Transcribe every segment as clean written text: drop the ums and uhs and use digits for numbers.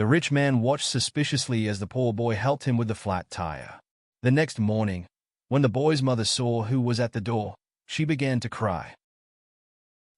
The rich man watched suspiciously as the poor boy helped him with the flat tire. The next morning, when the boy's mother saw who was at the door, she began to cry.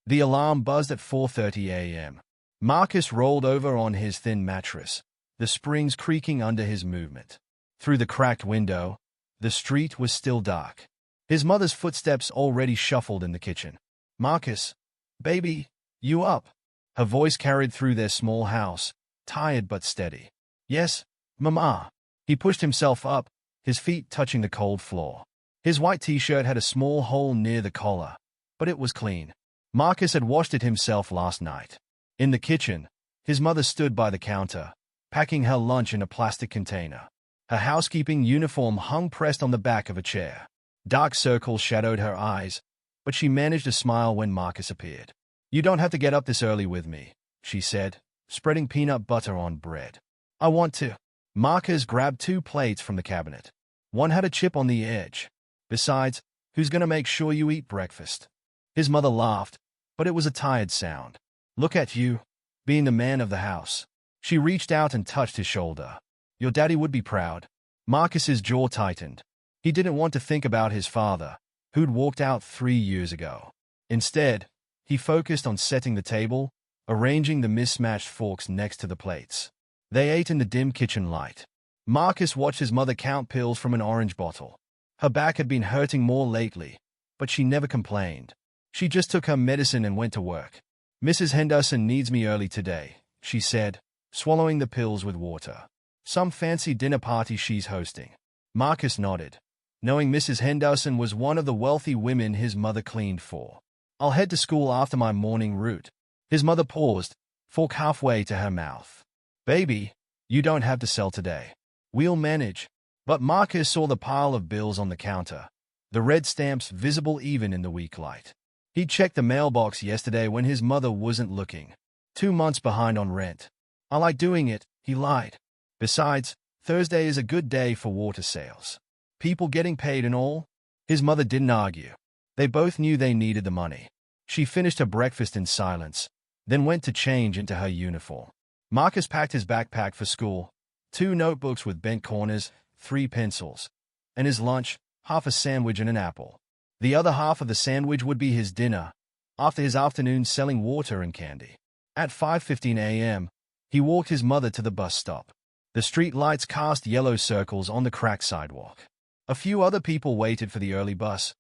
The alarm buzzed at 4:30 a.m. Marcus rolled over on his thin mattress, the springs creaking under his movement. Through the cracked window, the street was still dark. His mother's footsteps already shuffled in the kitchen. "Marcus, baby, you up?" Her voice carried through their small house, tired but steady. "Yes, Mama." He pushed himself up, his feet touching the cold floor. His white t-shirt had a small hole near the collar, but it was clean. Marcus had washed it himself last night. In the kitchen, his mother stood by the counter, packing her lunch in a plastic container. Her housekeeping uniform hung pressed on the back of a chair. Dark circles shadowed her eyes, but she managed a smile when Marcus appeared. "You don't have to get up this early with me," she said, spreading peanut butter on bread. "I want to." Marcus grabbed 2 plates from the cabinet. One had a chip on the edge. "Besides, who's going to make sure you eat breakfast?" His mother laughed, but it was a tired sound. "Look at you, being the man of the house." She reached out and touched his shoulder. "Your daddy would be proud." Marcus's jaw tightened. He didn't want to think about his father, who'd walked out 3 years ago. Instead, he focused on setting the table, arranging the mismatched forks next to the plates. They ate in the dim kitchen light. Marcus watched his mother count pills from an orange bottle. Her back had been hurting more lately, but she never complained. She just took her medicine and went to work. "Mrs. Henderson needs me early today," she said, swallowing the pills with water. "Some fancy dinner party she's hosting." Marcus nodded, knowing Mrs. Henderson was one of the wealthy women his mother cleaned for. "I'll head to school after my morning route." His mother paused, fork halfway to her mouth. "Baby, you don't have to sell today. We'll manage." But Marcus saw the pile of bills on the counter, the red stamps visible even in the weak light. He checked the mailbox yesterday when his mother wasn't looking. 2 months behind on rent. "I like doing it," he lied. "Besides, Thursday is a good day for water sales. People getting paid and all." His mother didn't argue. They both knew they needed the money. She finished her breakfast in silence, then went to change into her uniform. Marcus packed his backpack for school, 2 notebooks with bent corners, 3 pencils, and his lunch, half a sandwich and an apple. The other half of the sandwich would be his dinner, after his afternoon selling water and candy. At 5:15 a.m., he walked his mother to the bus stop. The street lights cast yellow circles on the cracked sidewalk. A few other people waited for the early bus,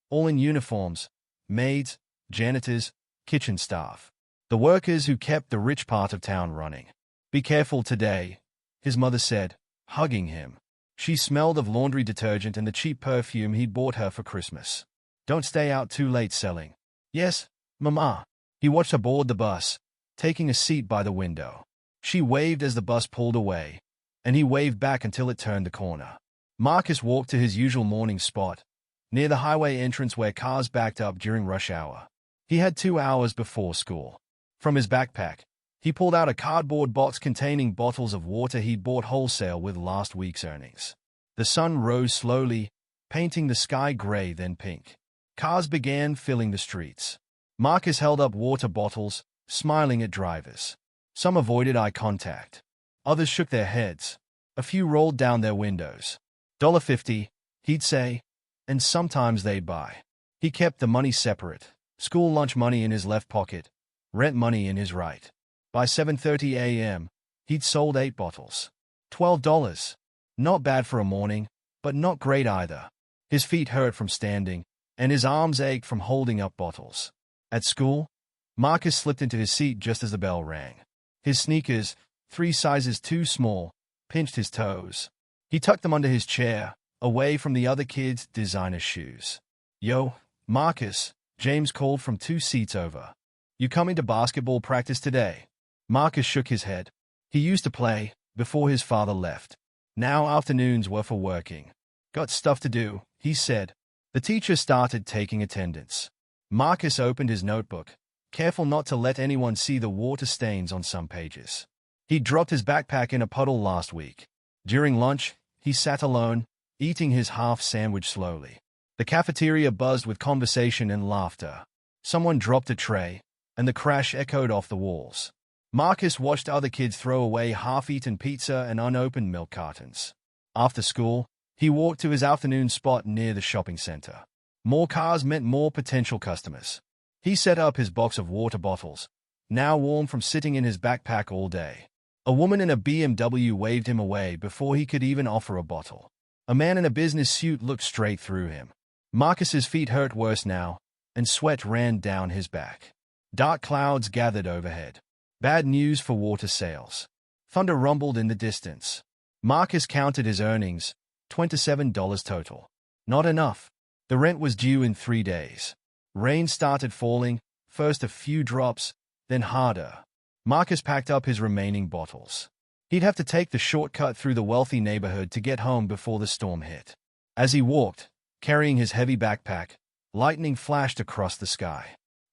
all in uniforms: maids, janitors, kitchen staff. The workers who kept the rich part of town running. "Be careful today," his mother said, hugging him. She smelled of laundry detergent and the cheap perfume he'd bought her for Christmas. "Don't stay out too late selling." "Yes, Mama." He watched her board the bus, taking a seat by the window. She waved as the bus pulled away, and he waved back until it turned the corner. Marcus walked to his usual morning spot, near the highway entrance where cars backed up during rush hour. He had 2 hours before school. From his backpack, he pulled out a cardboard box containing bottles of water he'd bought wholesale with last week's earnings. The sun rose slowly, painting the sky gray then pink. Cars began filling the streets. Marcus held up water bottles, smiling at drivers. Some avoided eye contact. Others shook their heads. A few rolled down their windows. $1.50, he'd say, and sometimes they'd buy. He kept the money separate, school lunch money in his left pocket, rent money in his right. By 7:30 a.m., he'd sold 8 bottles. $12. Not bad for a morning, but not great either. His feet hurt from standing, and his arms ached from holding up bottles. At school, Marcus slipped into his seat just as the bell rang. His sneakers, 3 sizes too small, pinched his toes. He tucked them under his chair, away from the other kids' designer shoes. "Yo, Marcus," James called from 2 seats over. "You coming to basketball practice today?" Marcus shook his head. He used to play, before his father left. Now afternoons were for working. "Got stuff to do," he said. The teacher started taking attendance. Marcus opened his notebook, careful not to let anyone see the water stains on some pages. He dropped his backpack in a puddle last week. During lunch, he sat alone, eating his half sandwich slowly. The cafeteria buzzed with conversation and laughter. Someone dropped a tray, and the crash echoed off the walls. Marcus watched other kids throw away half-eaten pizza and unopened milk cartons. After school, he walked to his afternoon spot near the shopping center. More cars meant more potential customers. He set up his box of water bottles, now warm from sitting in his backpack all day. A woman in a BMW waved him away before he could even offer a bottle. A man in a business suit looked straight through him. Marcus's feet hurt worse now, and sweat ran down his back. Dark clouds gathered overhead. Bad news for water sales. Thunder rumbled in the distance. Marcus counted his earnings, $27 total. Not enough. The rent was due in 3 days. Rain started falling, first a few drops, then harder. Marcus packed up his remaining bottles. He'd have to take the shortcut through the wealthy neighborhood to get home before the storm hit. As he walked, carrying his heavy backpack, lightning flashed across the sky.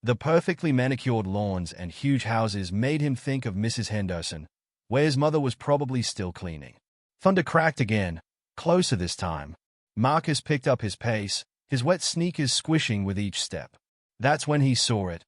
The perfectly manicured lawns and huge houses made him think of Mrs. Henderson, where his mother was probably still cleaning. Thunder cracked again, closer this time. Marcus picked up his pace, his wet sneakers squishing with each step. That's when he saw it.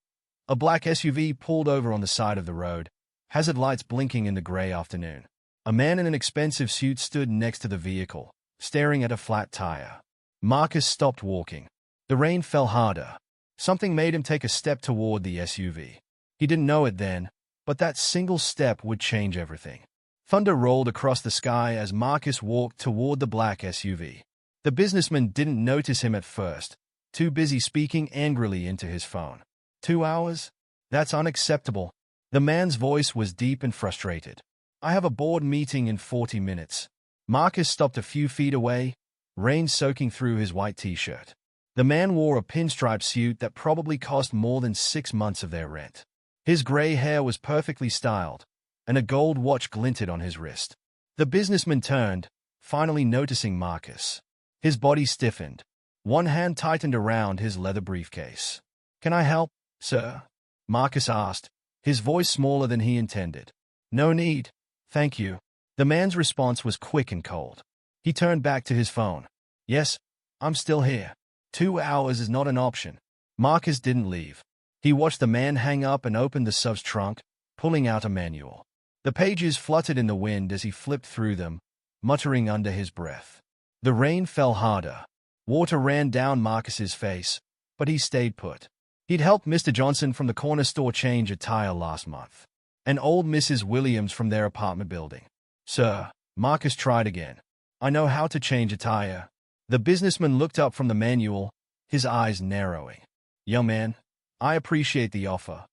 A black SUV pulled over on the side of the road, hazard lights blinking in the gray afternoon. A man in an expensive suit stood next to the vehicle, staring at a flat tire. Marcus stopped walking. The rain fell harder. Something made him take a step toward the SUV. He didn't know it then, but that single step would change everything. Thunder rolled across the sky as Marcus walked toward the black SUV. The businessman didn't notice him at first, too busy speaking angrily into his phone. 2 hours? That's unacceptable. The man's voice was deep and frustrated. I have a board meeting in 40 minutes. Marcus stopped a few feet away, rain soaking through his white t-shirt. The man wore a pinstripe suit that probably cost more than 6 months of their rent. His gray hair was perfectly styled, and a gold watch glinted on his wrist. The businessman turned, finally noticing Marcus. His body stiffened. One hand tightened around his leather briefcase. Can I help, sir? Marcus asked, his voice smaller than he intended. No need, thank you. The man's response was quick and cold. He turned back to his phone. Yes, I'm still here. 2 hours is not an option. Marcus didn't leave. He watched the man hang up and opened the sub's trunk, pulling out a manual. The pages fluttered in the wind as he flipped through them, muttering under his breath. The rain fell harder. Water ran down Marcus's face, but he stayed put. He'd helped Mr. Johnson from the corner store change a tire last month, and old Mrs. Williams from their apartment building. Sir, Marcus tried again. I know how to change a tire. The businessman looked up from the manual, his eyes narrowing. Young man, I appreciate the offer,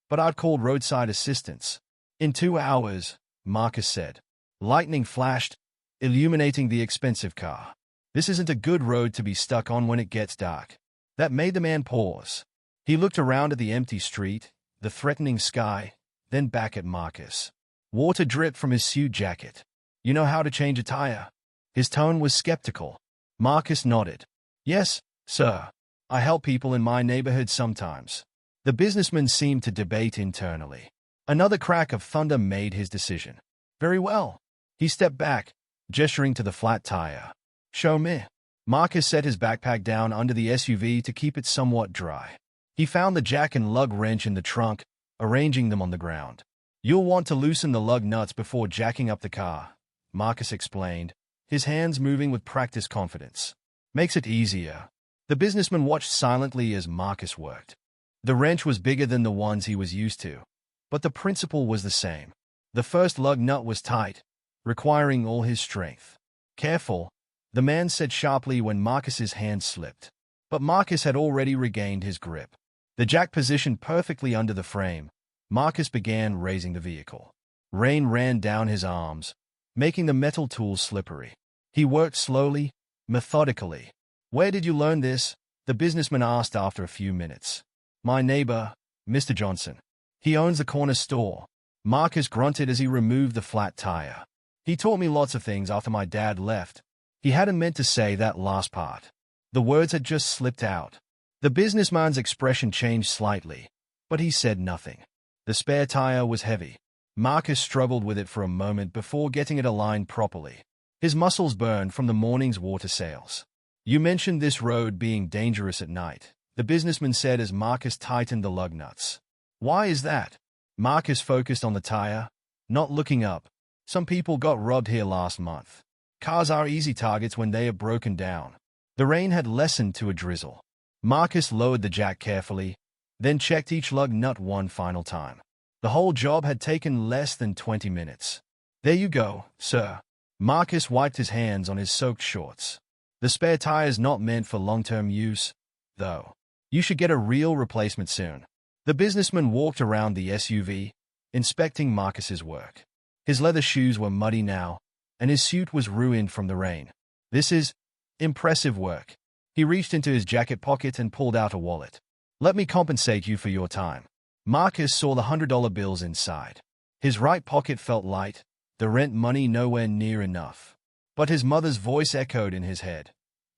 but I've called roadside assistance. In 2 hours, Marcus said. Lightning flashed, illuminating the expensive car. This isn't a good road to be stuck on when it gets dark. That made the man pause. He looked around at the empty street, the threatening sky, then back at Marcus. Water dripped from his suit jacket. You know how to change a tire? His tone was skeptical. Marcus nodded. Yes, sir. I help people in my neighborhood sometimes. The businessman seemed to debate internally. Another crack of thunder made his decision. Very well. He stepped back, gesturing to the flat tire. Show me. Marcus set his backpack down under the SUV to keep it somewhat dry. He found the jack and lug wrench in the trunk, arranging them on the ground. You'll want to loosen the lug nuts before jacking up the car, Marcus explained, his hands moving with practiced confidence. Makes it easier. The businessman watched silently as Marcus worked. The wrench was bigger than the ones he was used to, but the principle was the same. The first lug nut was tight, requiring all his strength. Careful, the man said sharply when Marcus's hand slipped. But Marcus had already regained his grip. The jack positioned perfectly under the frame, Marcus began raising the vehicle. Rain ran down his arms, making the metal tools slippery. He worked slowly, methodically. Where did you learn this? The businessman asked after a few minutes. My neighbor, Mr. Johnson. He owns the corner store. Marcus grunted as he removed the flat tire. He taught me lots of things after my dad left. He hadn't meant to say that last part. The words had just slipped out. The businessman's expression changed slightly, but he said nothing. The spare tire was heavy. Marcus struggled with it for a moment before getting it aligned properly. His muscles burned from the morning's water sales. You mentioned this road being dangerous at night, the businessman said as Marcus tightened the lug nuts. Why is that? Marcus focused on the tire, not looking up. Some people got robbed here last month. Cars are easy targets when they are broken down. The rain had lessened to a drizzle. Marcus lowered the jack carefully, then checked each lug nut one final time. The whole job had taken less than 20 minutes. There you go, sir. Marcus wiped his hands on his soaked shorts. The spare tire's not meant for long-term use, though. You should get a real replacement soon. The businessman walked around the SUV, inspecting Marcus's work. His leather shoes were muddy now, and his suit was ruined from the rain. This is impressive work. He reached into his jacket pocket and pulled out a wallet. Let me compensate you for your time. Marcus saw the $100 bills inside. His right pocket felt light, the rent money nowhere near enough. But his mother's voice echoed in his head.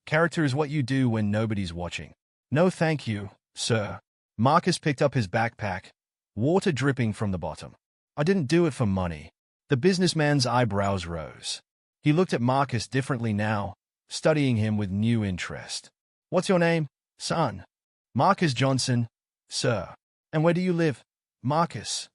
Character is what you do when nobody's watching. No thank you, sir. Marcus picked up his backpack, water dripping from the bottom. I didn't do it for money. The businessman's eyebrows rose. He looked at Marcus differently now, studying him with new interest. What's your name, son? Marcus Johnson, sir. And where do you live, Marcus?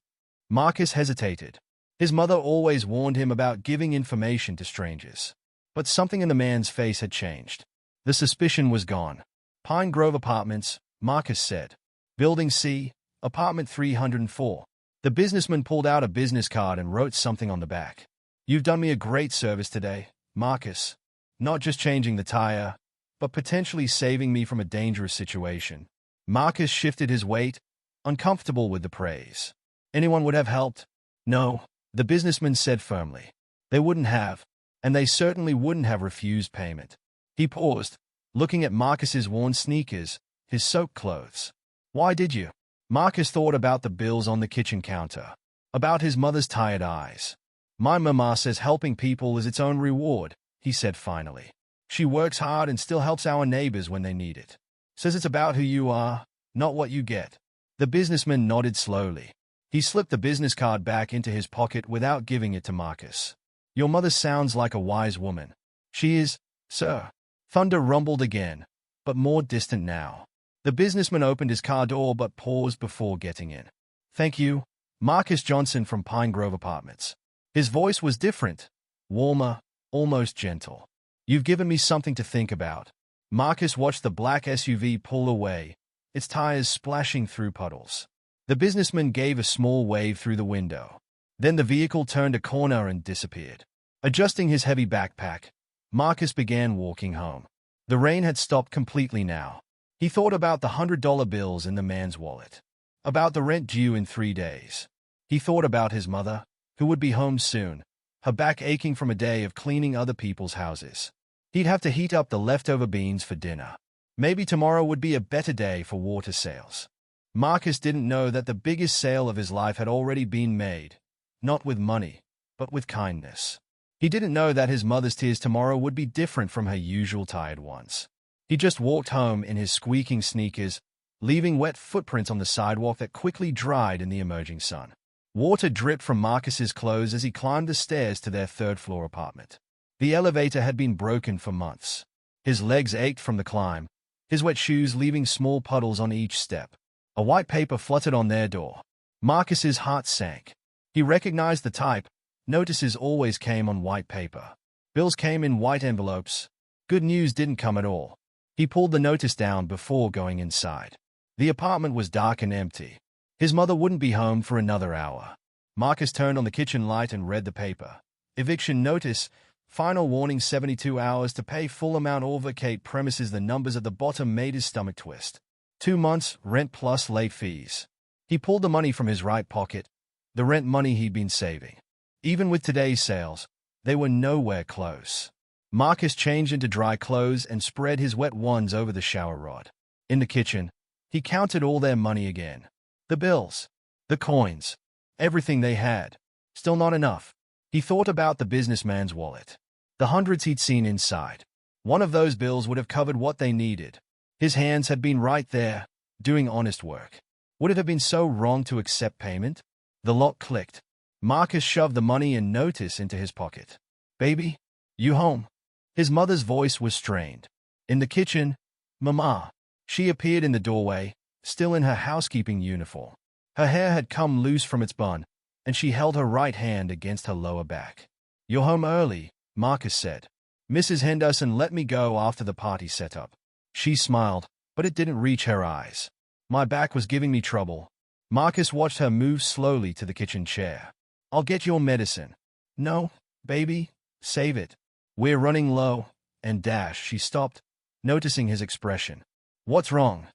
Marcus hesitated. His mother always warned him about giving information to strangers. But something in the man's face had changed. The suspicion was gone. Pine Grove Apartments, Marcus said. Building C, apartment 304. The businessman pulled out a business card and wrote something on the back. You've done me a great service today, Marcus. Not just changing the tire, but potentially saving me from a dangerous situation. Marcus shifted his weight, uncomfortable with the praise. Anyone would have helped? No, the businessman said firmly. They wouldn't have, and they certainly wouldn't have refused payment. He paused, looking at Marcus's worn sneakers, his soaked clothes. Why did you? Marcus thought about the bills on the kitchen counter, about his mother's tired eyes. My mama says helping people is its own reward, he said finally. She works hard and still helps our neighbors when they need it. Says it's about who you are, not what you get. The businessman nodded slowly. He slipped the business card back into his pocket without giving it to Marcus. Your mother sounds like a wise woman. She is, sir. Thunder rumbled again, but more distant now. The businessman opened his car door but paused before getting in. Thank you, Marcus Johnson from Pine Grove Apartments. His voice was different, warmer, almost gentle. You've given me something to think about. Marcus watched the black SUV pull away, its tires splashing through puddles. The businessman gave a small wave through the window. Then the vehicle turned a corner and disappeared. Adjusting his heavy backpack, Marcus began walking home. The rain had stopped completely now. He thought about the $100 bills in the man's wallet, about the rent due in 3 days. He thought about his mother, who would be home soon, her back aching from a day of cleaning other people's houses. He'd have to heat up the leftover beans for dinner. Maybe tomorrow would be a better day for water sales. Marcus didn't know that the biggest sale of his life had already been made, not with money, but with kindness. He didn't know that his mother's tears tomorrow would be different from her usual tired ones. He just walked home in his squeaking sneakers, leaving wet footprints on the sidewalk that quickly dried in the emerging sun. Water dripped from Marcus's clothes as he climbed the stairs to their third-floor apartment. The elevator had been broken for months. His legs ached from the climb, his wet shoes leaving small puddles on each step. A white paper fluttered on their door. Marcus's heart sank. He recognized the type. Notices always came on white paper. Bills came in white envelopes. Good news didn't come at all. He pulled the notice down before going inside. The apartment was dark and empty. His mother wouldn't be home for another hour. Marcus turned on the kitchen light and read the paper. Eviction notice. Final warning 72 hours to pay full amount or vacate premises. The numbers at the bottom made his stomach twist. 2 months, rent plus late fees. He pulled the money from his right pocket, the rent money he'd been saving. Even with today's sales, they were nowhere close. Marcus changed into dry clothes and spread his wet ones over the shower rod. In the kitchen, he counted all their money again. The bills, the coins, everything they had. Still not enough. He thought about the businessman's wallet. The hundreds he'd seen inside. One of those bills would have covered what they needed. His hands had been right there, doing honest work. Would it have been so wrong to accept payment? The lock clicked. Marcus shoved the money and notice into his pocket. Baby, you home? His mother's voice was strained. In the kitchen, Mama. She appeared in the doorway, still in her housekeeping uniform. Her hair had come loose from its bun, and she held her right hand against her lower back. "You're home early," Marcus said. "Mrs. Henderson let me go after the party set up." She smiled, but it didn't reach her eyes. "My back was giving me trouble." Marcus watched her move slowly to the kitchen chair. "I'll get your medicine." "No, baby, save it. We're running low." And she stopped, noticing his expression. "What's wrong?"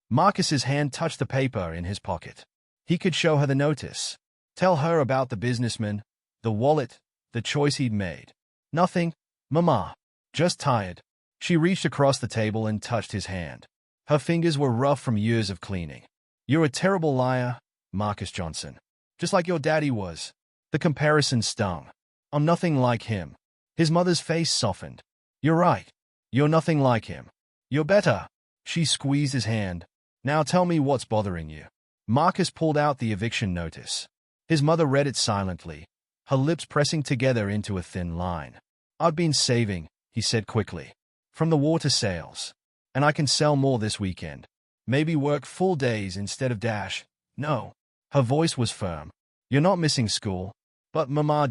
Marcus's hand touched the paper in his pocket. He could show her the notice. Tell her about the businessman, the wallet, the choice he'd made. "Nothing, Mama. Just tired." She reached across the table and touched his hand. Her fingers were rough from years of cleaning. "You're a terrible liar, Marcus Johnson. Just like your daddy was." The comparison stung. "I'm nothing like him." His mother's face softened. "You're right. You're nothing like him. You're better." She squeezed his hand. "Now tell me what's bothering you." Marcus pulled out the eviction notice. His mother read it silently, her lips pressing together into a thin line. "I've been saving," he said quickly, "from the water sales. And I can sell more this weekend. Maybe work full days instead of dash." "No." Her voice was firm. "You're not missing school." "But Mama,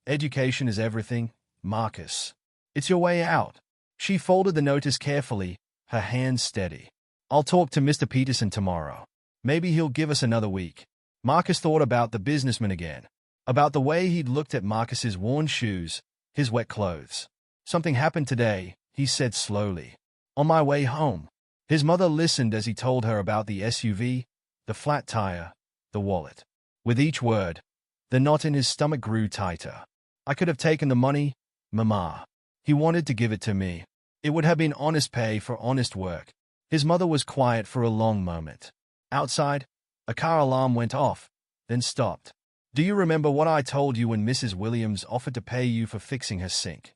education is everything, Marcus. It's your way out." She folded the notice carefully, her hands steady. "I'll talk to Mr. Peterson tomorrow. Maybe he'll give us another week." Marcus thought about the businessman again, about the way he'd looked at Marcus's worn shoes, his wet clothes. "Something happened today," he said slowly. "On my way home." His mother listened as he told her about the SUV, the flat tire, the wallet. With each word, the knot in his stomach grew tighter. "I could have taken the money, Mama. He wanted to give it to me. It would have been honest pay for honest work." His mother was quiet for a long moment. Outside, a car alarm went off, then stopped. "Do you remember what I told you when Mrs. Williams offered to pay you for fixing her sink?"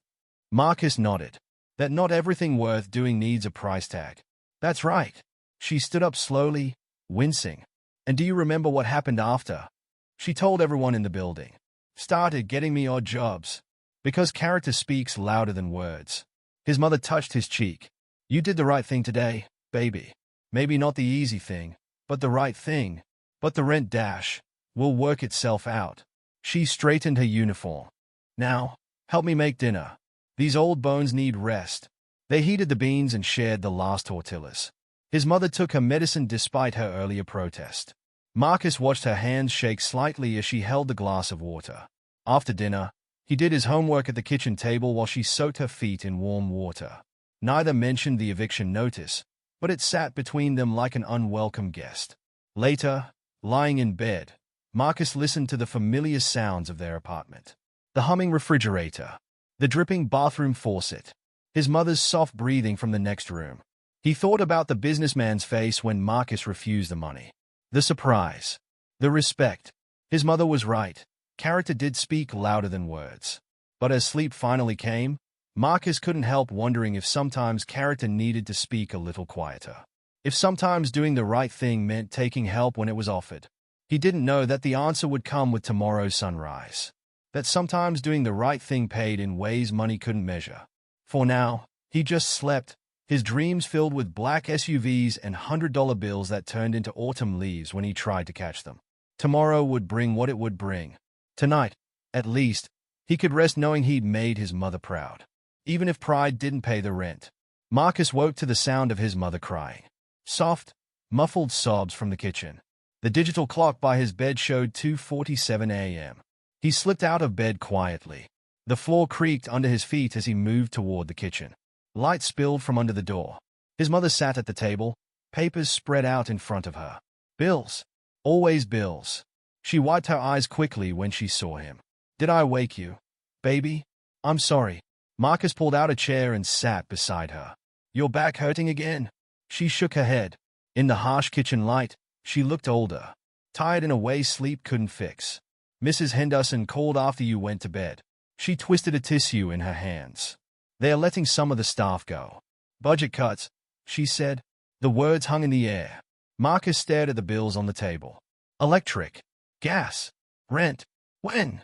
Marcus nodded. "That not everything worth doing needs a price tag." "That's right." She stood up slowly, wincing. "And do you remember what happened after?" "She told everyone in the building. Started getting me odd jobs. Because character speaks louder than words." His mother touched his cheek. "You did the right thing today, baby. Maybe not the easy thing, but the right thing. But the rent will work itself out." She straightened her uniform. "Now, help me make dinner. These old bones need rest." They heated the beans and shared the last tortillas. His mother took her medicine despite her earlier protest. Marcus watched her hands shake slightly as she held the glass of water. After dinner, he did his homework at the kitchen table while she soaked her feet in warm water. Neither mentioned the eviction notice, but it sat between them like an unwelcome guest. Later, lying in bed, Marcus listened to the familiar sounds of their apartment. The humming refrigerator, the dripping bathroom faucet, his mother's soft breathing from the next room. He thought about the businessman's face when Marcus refused the money. The surprise. The respect. His mother was right. Character did speak louder than words. But as sleep finally came, Marcus couldn't help wondering if sometimes character needed to speak a little quieter. If sometimes doing the right thing meant taking help when it was offered. He didn't know that the answer would come with tomorrow's sunrise. That sometimes doing the right thing paid in ways money couldn't measure. For now, he just slept, his dreams filled with black SUVs and $100 bills that turned into autumn leaves when he tried to catch them. Tomorrow would bring what it would bring. Tonight, at least, he could rest knowing he'd made his mother proud. Even if pride didn't pay the rent. Marcus woke to the sound of his mother crying. Soft, muffled sobs from the kitchen. The digital clock by his bed showed 2:47 a.m. He slipped out of bed quietly. The floor creaked under his feet as he moved toward the kitchen. Light spilled from under the door. His mother sat at the table, papers spread out in front of her. Bills. Always bills. She wiped her eyes quickly when she saw him. "Did I wake you, baby? I'm sorry." Marcus pulled out a chair and sat beside her. "Your back hurting again?" She shook her head. In the harsh kitchen light, she looked older, tired in a way sleep couldn't fix. "Mrs. Henderson called after you went to bed." She twisted a tissue in her hands. "They are letting some of the staff go. Budget cuts," she said. The words hung in the air. Marcus stared at the bills on the table. Electric, gas, rent. When?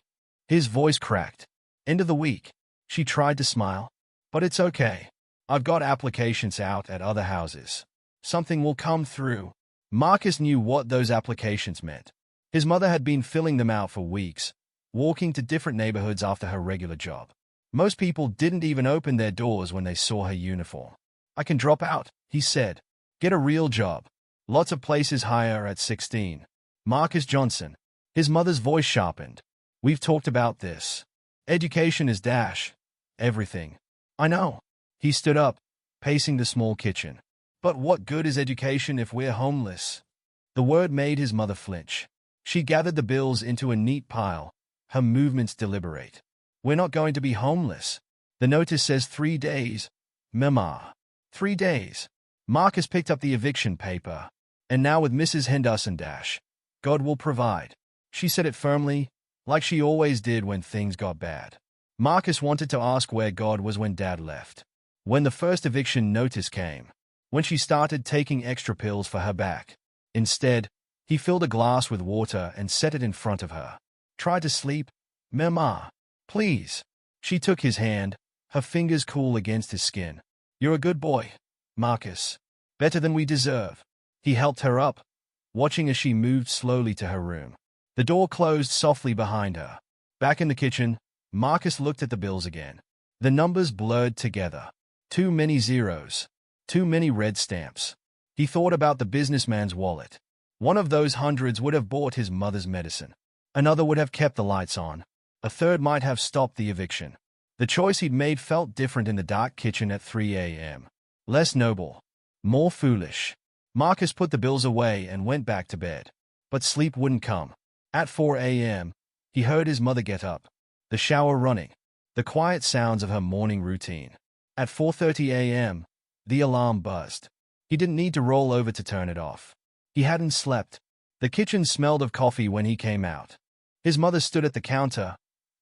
His voice cracked. "End of the week." She tried to smile. "But it's okay. I've got applications out at other houses. Something will come through." Marcus knew what those applications meant. His mother had been filling them out for weeks, walking to different neighborhoods after her regular job. Most people didn't even open their doors when they saw her uniform. "I can drop out," he said. "Get a real job. Lots of places hire at 16. Marcus Johnson." His mother's voice sharpened. "We've talked about this. Education is everything." "I know." He stood up, pacing the small kitchen. "But what good is education if we're homeless?" The word made his mother flinch. She gathered the bills into a neat pile, her movements deliberate. "We're not going to be homeless. The notice says 3 days. Mama. 3 days." Marcus picked up the eviction paper. "And now with Mrs. Henderson God will provide." She said it firmly, like she always did when things got bad. Marcus wanted to ask where God was when Dad left. When the first eviction notice came. When she started taking extra pills for her back. Instead, he filled a glass with water and set it in front of her. "Try to sleep, Mama. Please." She took his hand, her fingers cool against his skin. "You're a good boy, Marcus. Better than we deserve." He helped her up, watching as she moved slowly to her room. The door closed softly behind her. Back in the kitchen, Marcus looked at the bills again. The numbers blurred together. Too many zeros. Too many red stamps. He thought about the businessman's wallet. One of those hundreds would have bought his mother's medicine. Another would have kept the lights on. A third might have stopped the eviction. The choice he'd made felt different in the dark kitchen at 3 a.m. Less noble. More foolish. Marcus put the bills away and went back to bed. But sleep wouldn't come. At 4 a.m., he heard his mother get up. The shower running. The quiet sounds of her morning routine. At 4:30 a.m., the alarm buzzed. He didn't need to roll over to turn it off. He hadn't slept. The kitchen smelled of coffee when he came out. His mother stood at the counter,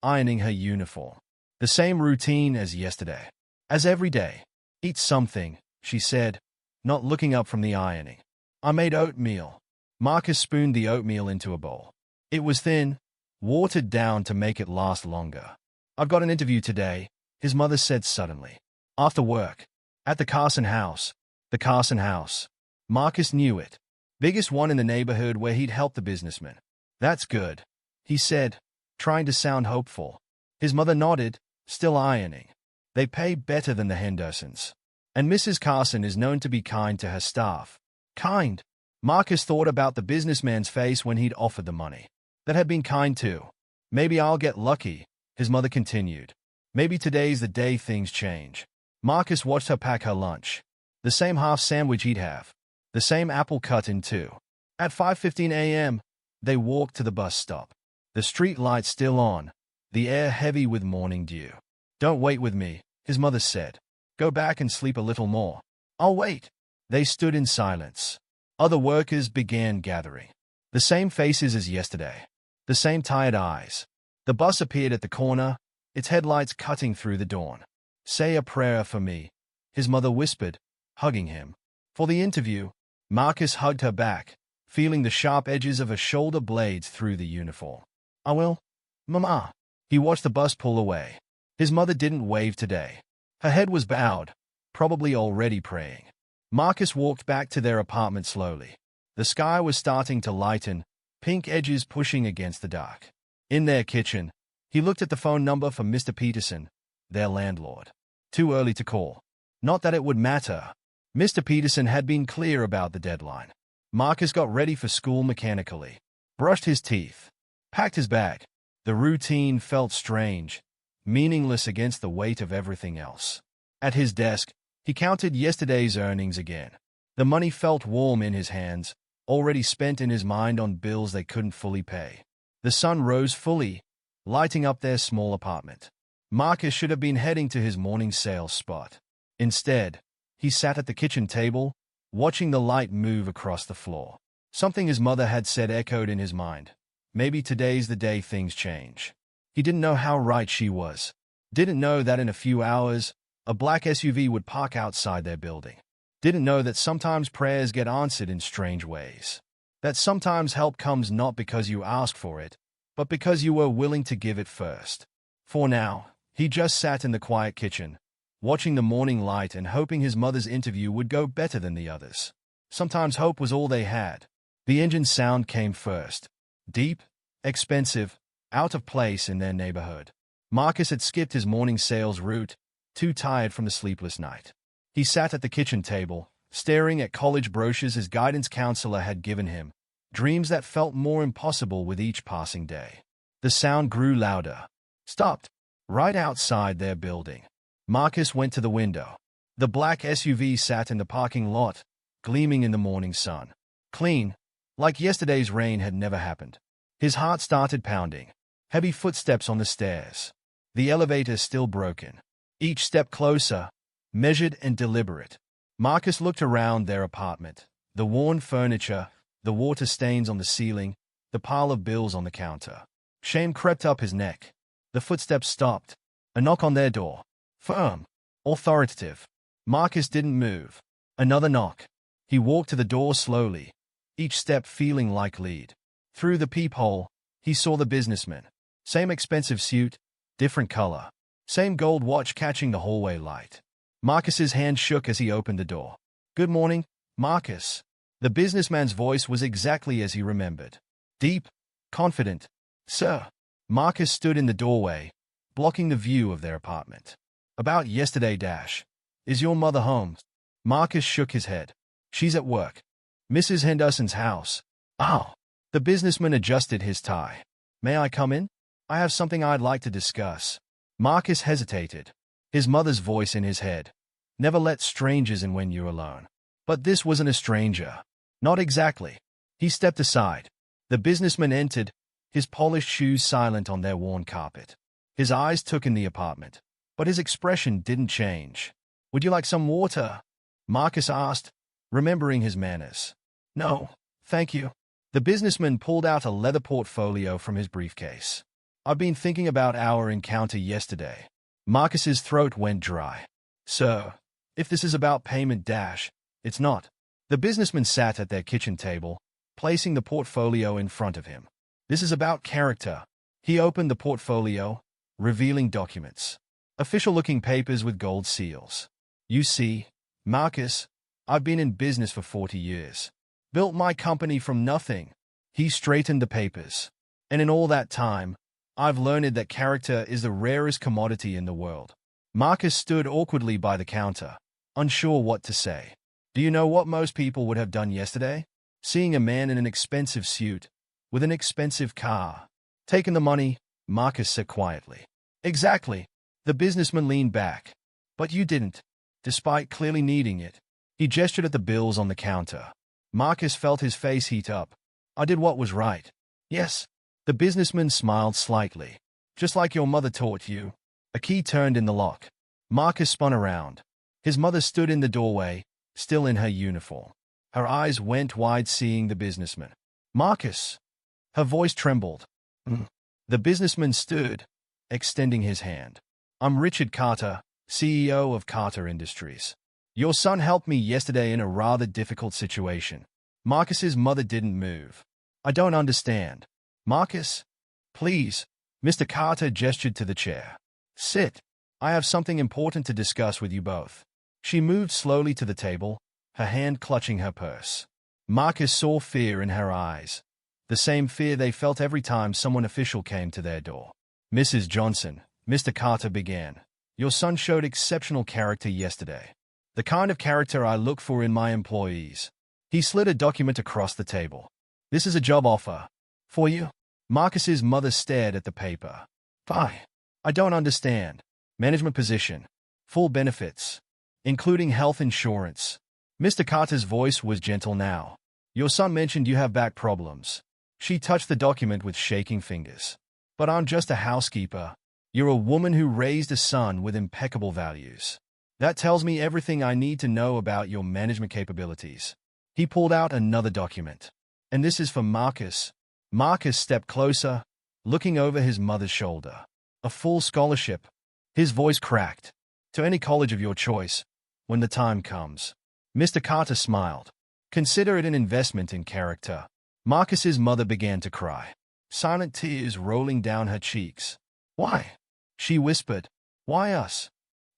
ironing her uniform. The same routine as yesterday. As every day. "Eat something," she said, not looking up from the ironing. "I made oatmeal." Marcus spooned the oatmeal into a bowl. It was thin, watered down to make it last longer. "I've got an interview today," his mother said suddenly. "After work. At the Carson house." The Carson house. Marcus knew it. Biggest one in the neighborhood where he'd helped the businessman. "That's good," he said, trying to sound hopeful. His mother nodded, still ironing. "They pay better than the Hendersons. And Mrs. Carson is known to be kind to her staff." Kind. Marcus thought about the businessman's face when he'd offered the money. That had been kind too. "Maybe I'll get lucky," his mother continued. "Maybe today's the day things change." Marcus watched her pack her lunch. The same half sandwich he'd have. The same apple cut in two. At 5:15 a.m., they walked to the bus stop. The street lights still on, the air heavy with morning dew. "Don't wait with me," his mother said. "Go back and sleep a little more." "I'll wait." They stood in silence. Other workers began gathering. The same faces as yesterday. The same tired eyes. The bus appeared at the corner, its headlights cutting through the dawn. "Say a prayer for me," his mother whispered, hugging him. For the interview, Marcus hugged her back, feeling the sharp edges of her shoulder blades through the uniform. "I will, Mama." He watched the bus pull away. His mother didn't wave today. Her head was bowed, probably already praying. Marcus walked back to their apartment slowly. The sky was starting to lighten, pink edges pushing against the dark. In their kitchen, he looked at the phone number for Mr. Peterson, their landlord. Too early to call. Not that it would matter. Mr. Peterson had been clear about the deadline. Marcus got ready for school mechanically. Brushed his teeth. Packed his bag. The routine felt strange, meaningless against the weight of everything else. At his desk, he counted yesterday's earnings again. The money felt warm in his hands, already spent in his mind on bills they couldn't fully pay. The sun rose fully, lighting up their small apartment. Marcus should have been heading to his morning sales spot. Instead, he sat at the kitchen table, watching the light move across the floor. Something his mother had said echoed in his mind. Maybe today's the day things change. He didn't know how right she was. Didn't know that in a few hours, a black SUV would park outside their building. Didn't know that sometimes prayers get answered in strange ways. That sometimes help comes not because you ask for it, but because you were willing to give it first. For now, he just sat in the quiet kitchen, watching the morning light and hoping his mother's interview would go better than the others. Sometimes hope was all they had. The engine sound came first. Deep, expensive, out of place in their neighborhood. Marcus had skipped his morning sales route, too tired from the sleepless night. He sat at the kitchen table, staring at college brochures his guidance counselor had given him, dreams that felt more impossible with each passing day. The sound grew louder. Stopped. Right outside their building. Marcus went to the window. The black SUV sat in the parking lot, gleaming in the morning sun. Clean, like yesterday's rain had never happened. His heart started pounding. Heavy footsteps on the stairs. The elevator still broken. Each step closer, measured and deliberate. Marcus looked around their apartment. The worn furniture, the water stains on the ceiling, the pile of bills on the counter. Shame crept up his neck. The footsteps stopped. A knock on their door. Firm. Authoritative. Marcus didn't move. Another knock. He walked to the door slowly, each step feeling like lead. Through the peephole, he saw the businessman. Same expensive suit, different color. Same gold watch catching the hallway light. Marcus's hand shook as he opened the door. Good morning, Marcus. The businessman's voice was exactly as he remembered. Deep, confident. Sir. Marcus stood in the doorway, blocking the view of their apartment. About yesterday, Is your mother home? Marcus shook his head. She's at work. Mrs. Henderson's house. Oh. The businessman adjusted his tie. May I come in? I have something I'd like to discuss. Marcus hesitated. His mother's voice in his head. Never let strangers in when you're alone. But this wasn't a stranger. Not exactly. He stepped aside. The businessman entered, his polished shoes silent on their worn carpet. His eyes took in the apartment, but his expression didn't change. Would you like some water? Marcus asked, remembering his manners. No, thank you. The businessman pulled out a leather portfolio from his briefcase. I've been thinking about our encounter yesterday. Marcus's throat went dry. Sir, if this is about payment, it's not. The businessman sat at their kitchen table, placing the portfolio in front of him. This is about character. He opened the portfolio, revealing documents. Official-looking papers with gold seals. You see, Marcus, I've been in business for 40 years. Built my company from nothing. He straightened the papers. And in all that time, I've learned that character is the rarest commodity in the world. Marcus stood awkwardly by the counter, unsure what to say. Do you know what most people would have done yesterday? Seeing a man in an expensive suit, with an expensive car. Taken the money, Marcus said quietly. Exactly. The businessman leaned back. But you didn't, despite clearly needing it. He gestured at the bills on the counter. Marcus felt his face heat up. I did what was right. Yes. The businessman smiled slightly. Just like your mother taught you. A key turned in the lock. Marcus spun around. His mother stood in the doorway, still in her uniform. Her eyes went wide seeing the businessman. Marcus. Her voice trembled. The businessman stood, extending his hand. I'm Richard Carter, CEO of Carter Industries. Your son helped me yesterday in a rather difficult situation. Marcus's mother didn't move. I don't understand. Marcus? Please. Mr. Carter gestured to the chair. Sit. I have something important to discuss with you both. She moved slowly to the table, her hand clutching her purse. Marcus saw fear in her eyes. The same fear they felt every time someone official came to their door. Mrs. Johnson, Mr. Carter began. Your son showed exceptional character yesterday. The kind of character I look for in my employees. He slid a document across the table. This is a job offer. For you? Marcus's mother stared at the paper. I don't understand. Management position. Full benefits. Including health insurance. Mr. Carter's voice was gentle now. Your son mentioned you have back problems. She touched the document with shaking fingers. But I'm just a housekeeper. You're a woman who raised a son with impeccable values. That tells me everything I need to know about your management capabilities. He pulled out another document. And this is for Marcus. Marcus stepped closer, looking over his mother's shoulder. A full scholarship. His voice cracked. To any college of your choice, when the time comes. Mr. Carter smiled. Consider it an investment in character. Marcus's mother began to cry. Silent tears rolling down her cheeks. Why? She whispered. Why us?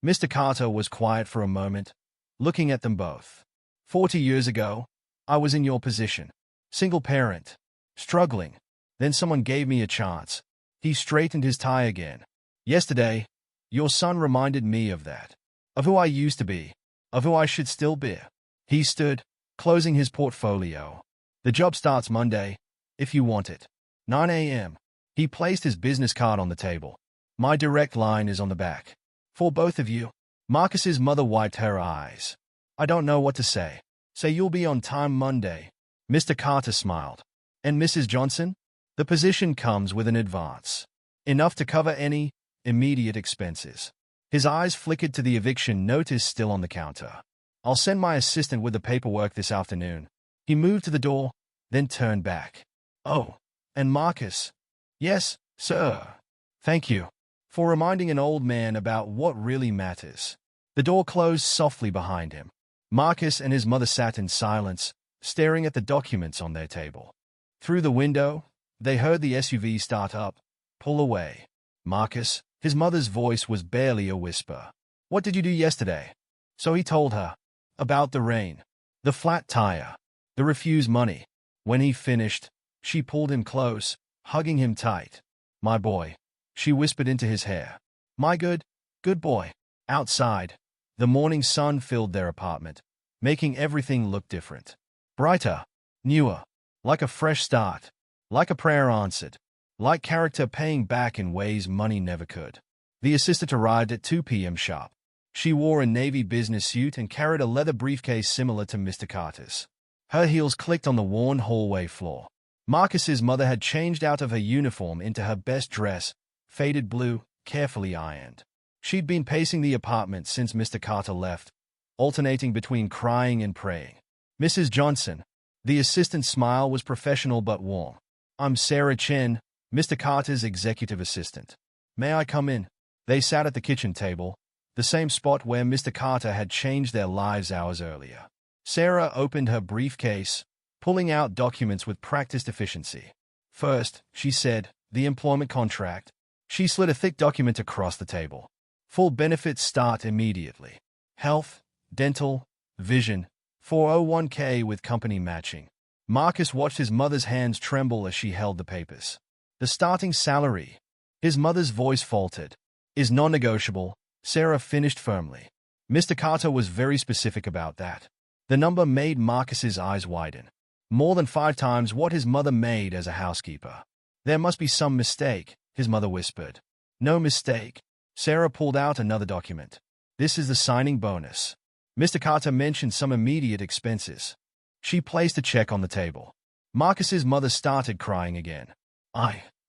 Mr. Carter was quiet for a moment, looking at them both. 40 years ago, I was in your position. Single parent. Struggling. Then someone gave me a chance. He straightened his tie again. Yesterday, your son reminded me of that. Of who I used to be. Of who I should still be. He stood, closing his portfolio. The job starts Monday, if you want it. 9 a.m. He placed his business card on the table. My direct line is on the back. For both of you. Marcus's mother wiped her eyes. I don't know what to say. Say you'll be on time Monday. Mr. Carter smiled. And Mrs. Johnson? The position comes with an advance. Enough to cover any immediate expenses. His eyes flickered to the eviction notice still on the counter. I'll send my assistant with the paperwork this afternoon. He moved to the door, then turned back. Oh, and Marcus. Yes, sir. Thank you for reminding an old man about what really matters. The door closed softly behind him. Marcus and his mother sat in silence, staring at the documents on their table. Through the window, they heard the SUV start up, pull away. Marcus, his mother's voice was barely a whisper. What did you do yesterday? So he told her. About the rain. The flat tire. The refused money. When he finished, she pulled him close, hugging him tight. My boy. She whispered into his hair. My good boy. Outside, the morning sun filled their apartment, making everything look different. Brighter, newer, like a fresh start, like a prayer answered, like character paying back in ways money never could. The assistant arrived at 2 p.m. sharp. She wore a navy business suit and carried a leather briefcase similar to Mr. Carter's. Her heels clicked on the worn hallway floor. Marcus's mother had changed out of her uniform into her best dress, faded blue, carefully ironed. She'd been pacing the apartment since Mr. Carter left, alternating between crying and praying. Mrs. Johnson. The assistant's smile was professional but warm. I'm Sarah Chen, Mr. Carter's executive assistant. May I come in? They sat at the kitchen table, the same spot where Mr. Carter had changed their lives hours earlier. Sarah opened her briefcase, pulling out documents with practiced efficiency. First, she said, the employment contract. She slid a thick document across the table. Full benefits start immediately. Health, dental, vision, 401k with company matching. Marcus watched his mother's hands tremble as she held the papers. The starting salary. His mother's voice faltered. Is non-negotiable, Sarah finished firmly. Mr. Carter was very specific about that. The number made Marcus's eyes widen. More than 5 times what his mother made as a housekeeper. There must be some mistake, his mother whispered. No mistake. Sarah pulled out another document. This is the signing bonus. Mr. Carter mentioned some immediate expenses. She placed a check on the table. Marcus's mother started crying again.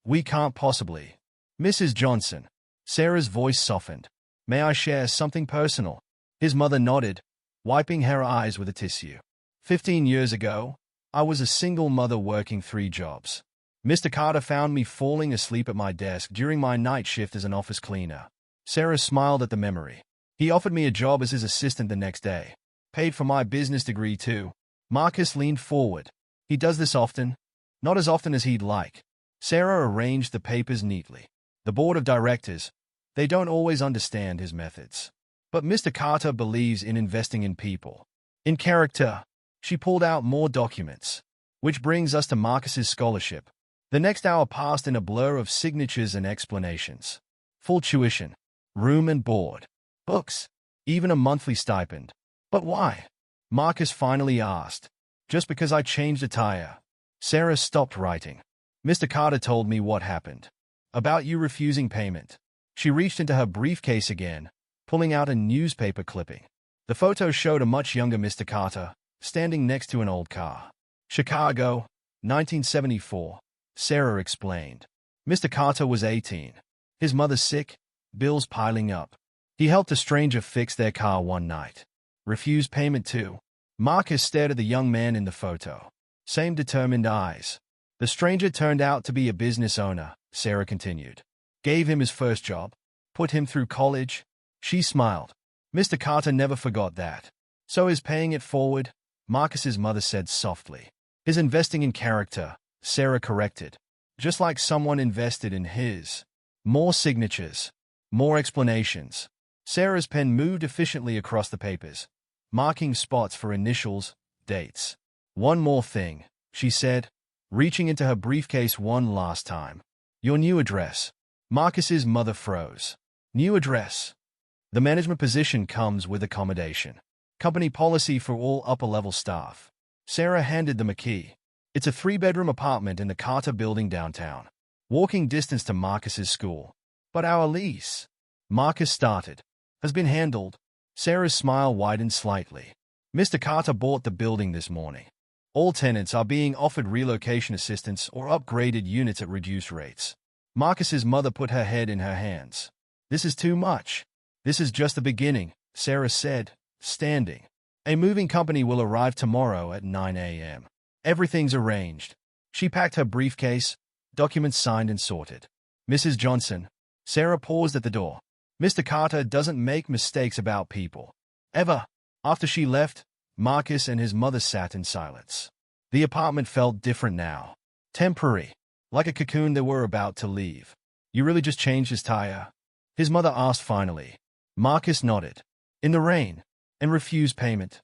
We can't possibly. Mrs. Johnson. Sarah's voice softened. May I share something personal? His mother nodded, wiping her eyes with a tissue. 15 years ago, I was a single mother working 3 jobs. Mr. Carter found me falling asleep at my desk during my night shift as an office cleaner. Sarah smiled at the memory. He offered me a job as his assistant the next day. Paid for my business degree too. Marcus leaned forward. He does this often. Not as often as he'd like. Sarah arranged the papers neatly. The board of directors, they don't always understand his methods. But Mr. Carter believes in investing in people. In character. She pulled out more documents. Which brings us to Marcus's scholarship. The next hour passed in a blur of signatures and explanations. Full tuition. Room and board. Books. Even a monthly stipend. But why? Marcus finally asked. Just because I changed a tire. Sarah stopped writing. Mr. Carter told me what happened. About you refusing payment. She reached into her briefcase again, pulling out a newspaper clipping. The photo showed a much younger Mr. Carter, standing next to an old car. Chicago, 1974, Sarah explained. Mr. Carter was 18. His mother sick, bills piling up. He helped a stranger fix their car one night. Refused payment too. Marcus stared at the young man in the photo. Same determined eyes. The stranger turned out to be a business owner, Sarah continued. Gave him his first job. Put him through college. She smiled. Mr. Carter never forgot that. So is paying it forward, Marcus's mother said softly. His investing in character, Sarah corrected. Just like someone invested in his. More signatures. More explanations. Sarah's pen moved efficiently across the papers, marking spots for initials, dates. One more thing, she said, reaching into her briefcase one last time. Your new address. Marcus's mother froze. New address. The management position comes with accommodation. Company policy for all upper-level staff. Sarah handed them a key. It's a 3-bedroom apartment in the Carter building downtown. Walking distance to Marcus's school. But our lease, Marcus started, has been handled. Sarah's smile widened slightly. Mr. Carter bought the building this morning. All tenants are being offered relocation assistance or upgraded units at reduced rates. Marcus's mother put her head in her hands. This is too much. This is just the beginning, Sarah said, standing. A moving company will arrive tomorrow at 9 a.m. Everything's arranged. She packed her briefcase, documents signed and sorted. Mrs. Johnson. Sarah paused at the door. Mr. Carter doesn't make mistakes about people. Ever. After she left, Marcus and his mother sat in silence. The apartment felt different now. Temporary. Like a cocoon they were about to leave. You really just changed his tire? His mother asked finally. Marcus nodded. In the rain. And refused payment.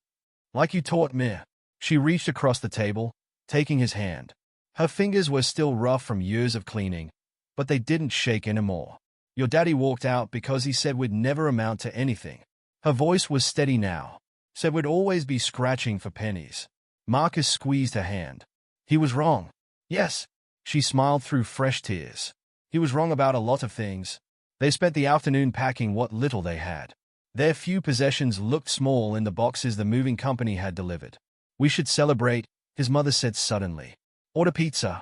Like you taught me. She reached across the table, taking his hand. Her fingers were still rough from years of cleaning, but they didn't shake anymore. Your daddy walked out because he said we'd never amount to anything. Her voice was steady now. Said we'd always be scratching for pennies. Marcus squeezed her hand. He was wrong. Yes. She smiled through fresh tears. He was wrong about a lot of things. They spent the afternoon packing what little they had. Their few possessions looked small in the boxes the moving company had delivered. We should celebrate, his mother said suddenly. Order pizza.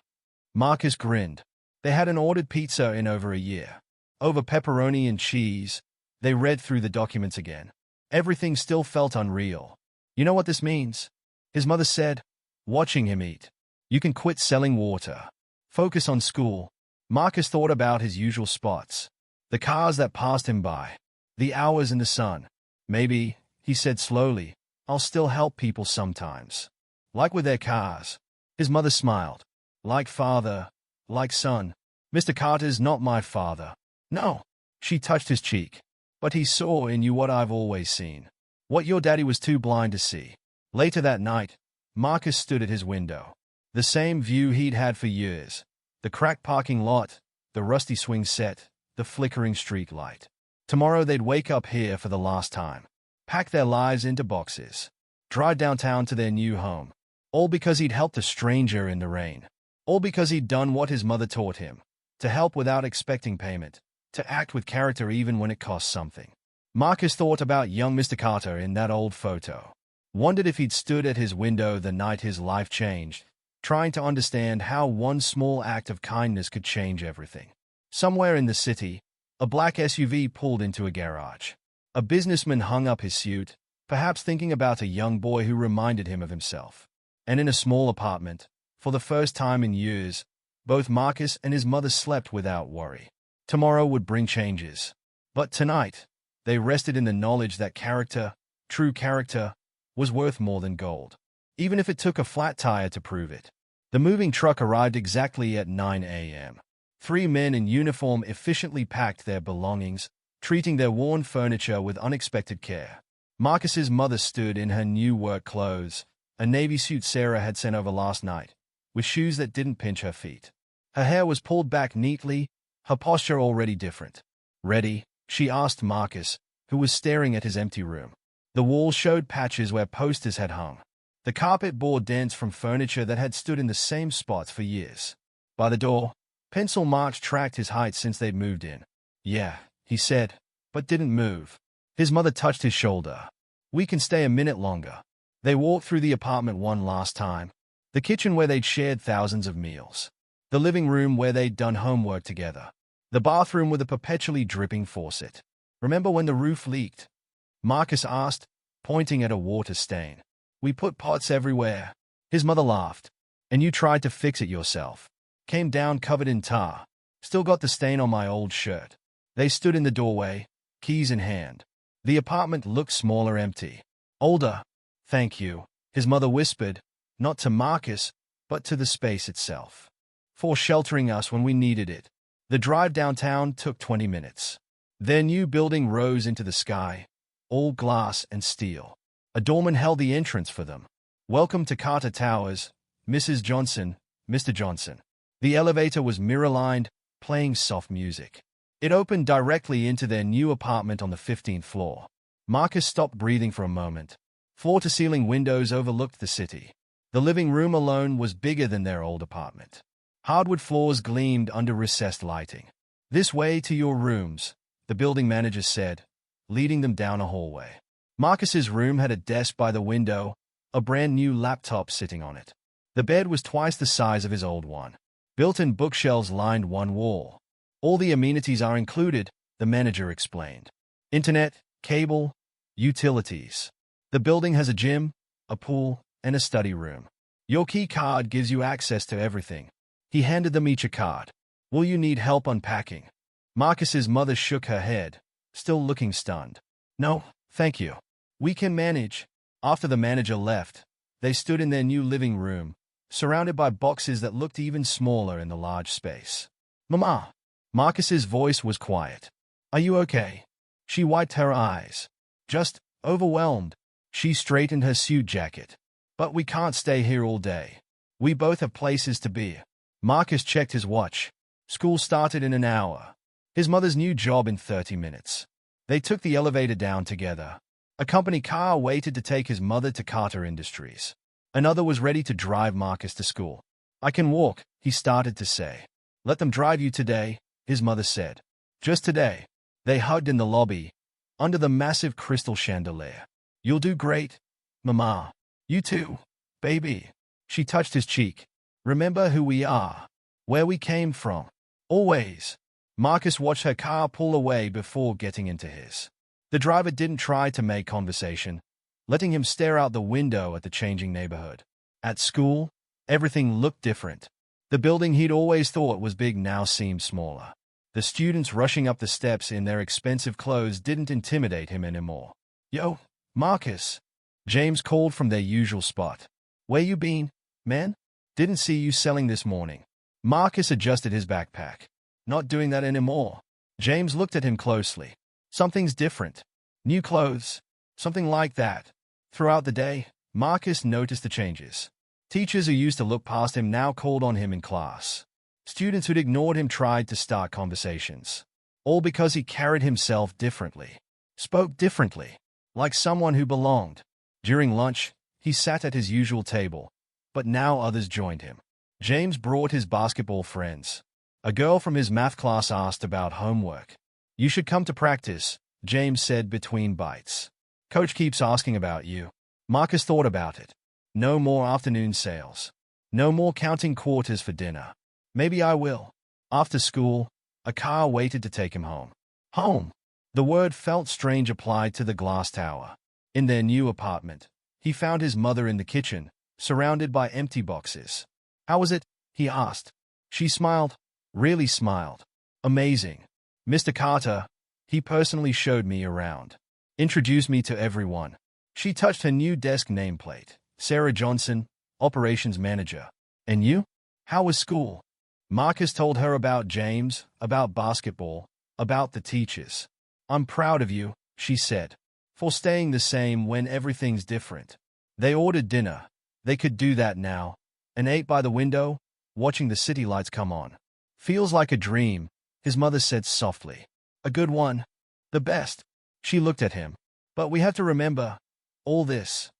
Marcus grinned. They hadn't ordered pizza in over a year. Over pepperoni and cheese. They read through the documents again. Everything still felt unreal. You know what this means? His mother said, watching him eat. You can quit selling water. Focus on school. Marcus thought about his usual spots. The cars that passed him by. The hours in the sun. Maybe, he said slowly, I'll still help people sometimes. Like with their cars. His mother smiled. Like father, like son. Mr. Carter's not my father. No. She touched his cheek. But he saw in you what I've always seen. What your daddy was too blind to see. Later that night, Marcus stood at his window. The same view he'd had for years. The cracked parking lot, the rusty swing set, the flickering street light. Tomorrow they'd wake up here for the last time. Pack their lives into boxes. Drive downtown to their new home. All because he'd helped a stranger in the rain. All because he'd done what his mother taught him. To help without expecting payment. To act with character even when it cost something. Marcus thought about young Mr. Carter in that old photo. Wondered if he'd stood at his window the night his life changed, trying to understand how one small act of kindness could change everything. Somewhere in the city, a black SUV pulled into a garage. A businessman hung up his suit, perhaps thinking about a young boy who reminded him of himself. And in a small apartment, for the first time in years, both Marcus and his mother slept without worry. Tomorrow would bring changes. But tonight, they rested in the knowledge that character, true character, was worth more than gold. Even if it took a flat tire to prove it. The moving truck arrived exactly at 9 a.m. 3 men in uniform efficiently packed their belongings, treating their worn furniture with unexpected care. Marcus's mother stood in her new work clothes, a navy suit Sarah had sent over last night, with shoes that didn't pinch her feet. Her hair was pulled back neatly, her posture already different. Ready? She asked Marcus, who was staring at his empty room. The walls showed patches where posters had hung. The carpet bore dents from furniture that had stood in the same spots for years. By the door, pencil marks tracked his height since they'd moved in. Yeah, he said, but didn't move. His mother touched his shoulder. We can stay a minute longer. They walked through the apartment one last time. The kitchen where they'd shared thousands of meals. The living room where they'd done homework together. The bathroom with a perpetually dripping faucet. Remember when the roof leaked? Marcus asked, pointing at a water stain. We put pots everywhere. His mother laughed. And you tried to fix it yourself. Came down covered in tar. Still got the stain on my old shirt. They stood in the doorway, keys in hand. The apartment looked smaller, empty. Older. Thank you, his mother whispered, not to Marcus, but to the space itself. For sheltering us when we needed it. The drive downtown took 20 minutes. Their new building rose into the sky, all glass and steel. A doorman held the entrance for them. "Welcome to Carter Towers, Mrs. Johnson, Mr. Johnson." The elevator was mirror-lined, playing soft music. It opened directly into their new apartment on the 15th floor. Marcus stopped breathing for a moment. Floor-to-ceiling windows overlooked the city. The living room alone was bigger than their old apartment. Hardwood floors gleamed under recessed lighting. "This way to your rooms," the building manager said, leading them down a hallway. Marcus's room had a desk by the window, a brand-new laptop sitting on it. The bed was twice the size of his old one. Built-in bookshelves lined one wall. "All the amenities are included," the manager explained. "Internet, cable, utilities. The building has a gym, a pool, and a study room. Your key card gives you access to everything." He handed them each a card. "Will you need help unpacking?" Marcus's mother shook her head, still looking stunned. "No, thank you. We can manage." After the manager left, they stood in their new living room, surrounded by boxes that looked even smaller in the large space. "Mama." Marcus's voice was quiet. "Are you okay?" She wiped her eyes. "Just overwhelmed." She straightened her suit jacket. "But we can't stay here all day. We both have places to be." Marcus checked his watch. School started in an hour. His mother's new job in 30 minutes. They took the elevator down together. A company car waited to take his mother to Carter Industries. Another was ready to drive Marcus to school. "I can walk," he started to say. "Let them drive you today," his mother said. "Just today." They hugged in the lobby, under the massive crystal chandelier. "You'll do great, Mama." "You too, baby." She touched his cheek. "Remember who we are, where we came from. Always." Marcus watched her car pull away before getting into his. The driver didn't try to make conversation, letting him stare out the window at the changing neighborhood. At school, everything looked different. The building he'd always thought was big now seemed smaller. The students rushing up the steps in their expensive clothes didn't intimidate him anymore. "Yo, Marcus," James called from their usual spot. "Where you been, man? Didn't see you selling this morning." Marcus adjusted his backpack. "Not doing that anymore." James looked at him closely. "Something's different. New clothes. Something like that." Throughout the day, Marcus noticed the changes. Teachers who used to look past him now called on him in class. Students who'd ignored him tried to start conversations. All because he carried himself differently. Spoke differently. Like someone who belonged. During lunch, he sat at his usual table, but now others joined him. James brought his basketball friends. A girl from his math class asked about homework. "You should come to practice," James said between bites. "Coach keeps asking about you." Marcus thought about it. No more afternoon sales. No more counting quarters for dinner. "Maybe I will." After school, a car waited to take him home. Home. The word felt strange applied to the glass tower. In their new apartment, he found his mother in the kitchen, surrounded by empty boxes. "How was it?" he asked. She smiled. Really smiled. "Amazing. Mr. Carter, he personally showed me around. Introduced me to everyone." She touched her new desk nameplate. "Sarah Johnson, Operations Manager. And you? How was school?" Marcus told her about James, about basketball, about the teachers. "I'm proud of you," she said, "for staying the same when everything's different." They ordered dinner. They could do that now, and ate by the window, watching the city lights come on. "Feels like a dream," his mother said softly. "A good one. The best." She looked at him. "But we have to remember all this."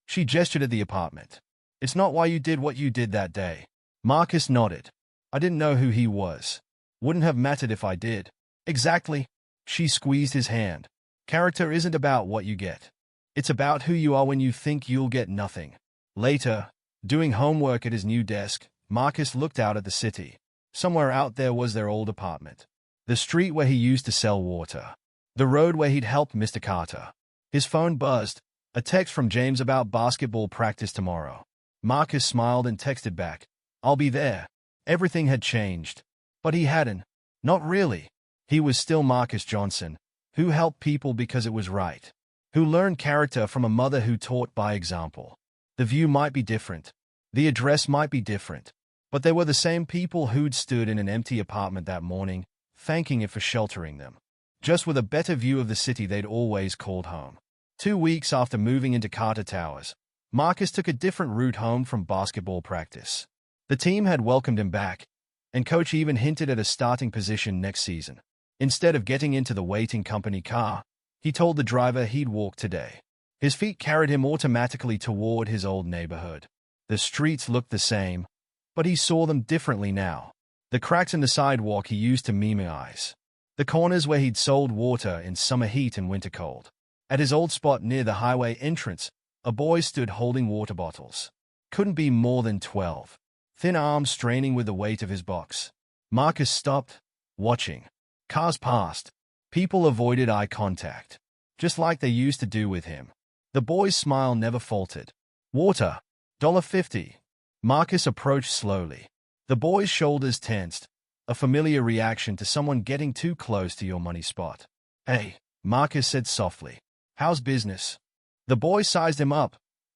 She gestured at the apartment. "It's not why you did what you did that day." Marcus nodded. "I didn't know who he was. Wouldn't have mattered if I did." "Exactly." She squeezed his hand. "Character isn't about what you get. It's about who you are when you think you'll get nothing." Later, doing homework at his new desk, Marcus looked out at the city. Somewhere out there was their old apartment. The street where he used to sell water. The road where he'd helped Mr. Carter. His phone buzzed. A text from James about basketball practice tomorrow. Marcus smiled and texted back, "I'll be there." Everything had changed. But he hadn't. Not really. He was still Marcus Johnson, who helped people because it was right. Who learned character from a mother who taught by example. The view might be different. The address might be different. But they were the same people who'd stood in an empty apartment that morning, thanking it for sheltering them. Just with a better view of the city they'd always called home. 2 weeks after moving into Carter Towers, Marcus took a different route home from basketball practice. The team had welcomed him back, and coach even hinted at a starting position next season. Instead of getting into the waiting company car, he told the driver he'd walk today. His feet carried him automatically toward his old neighborhood. The streets looked the same, but he saw them differently now. The cracks in the sidewalk he used to memorize. The corners where he'd sold water in summer heat and winter cold. At his old spot near the highway entrance, a boy stood holding water bottles. Couldn't be more than 12. Thin arms straining with the weight of his box. Marcus stopped, watching. Cars passed. People avoided eye contact, just like they used to do with him. The boy's smile never faltered. Water. $1.50. Marcus approached slowly. The boy's shoulders tensed, a familiar reaction to someone getting too close to your money spot. Hey, Marcus said softly. How's business? The boy sized him up,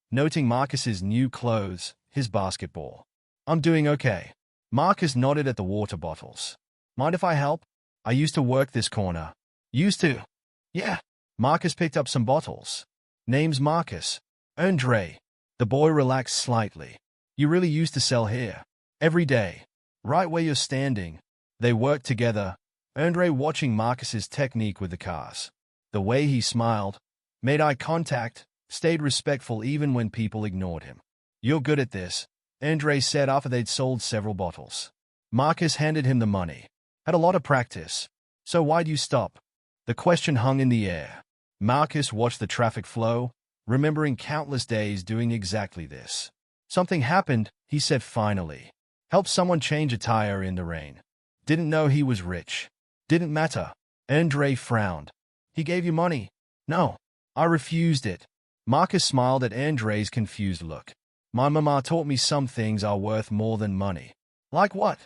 noting Marcus's new clothes, his basketball. I'm doing okay. Marcus nodded at the water bottles. Mind if I help? I used to work this corner. Used to? Yeah. Marcus picked up some bottles. Name's Marcus. Andre. The boy relaxed slightly. You really used to sell here. Every day. Right where you're standing. They worked together, Andre watching Marcus's technique with the cars. The way he smiled, made eye contact, stayed respectful even when people ignored him. You're good at this, Andre said after they'd sold several bottles. Marcus handed him the money. Had a lot of practice. So why'd you stop? The question hung in the air. Marcus watched the traffic flow, remembering countless days doing exactly this. Something happened, he said finally. Helped someone change a tire in the rain. Didn't know he was rich. Didn't matter. Andre frowned. He gave you money? No. I refused it. Marcus smiled at Andre's confused look. My mama taught me some things are worth more than money. Like what?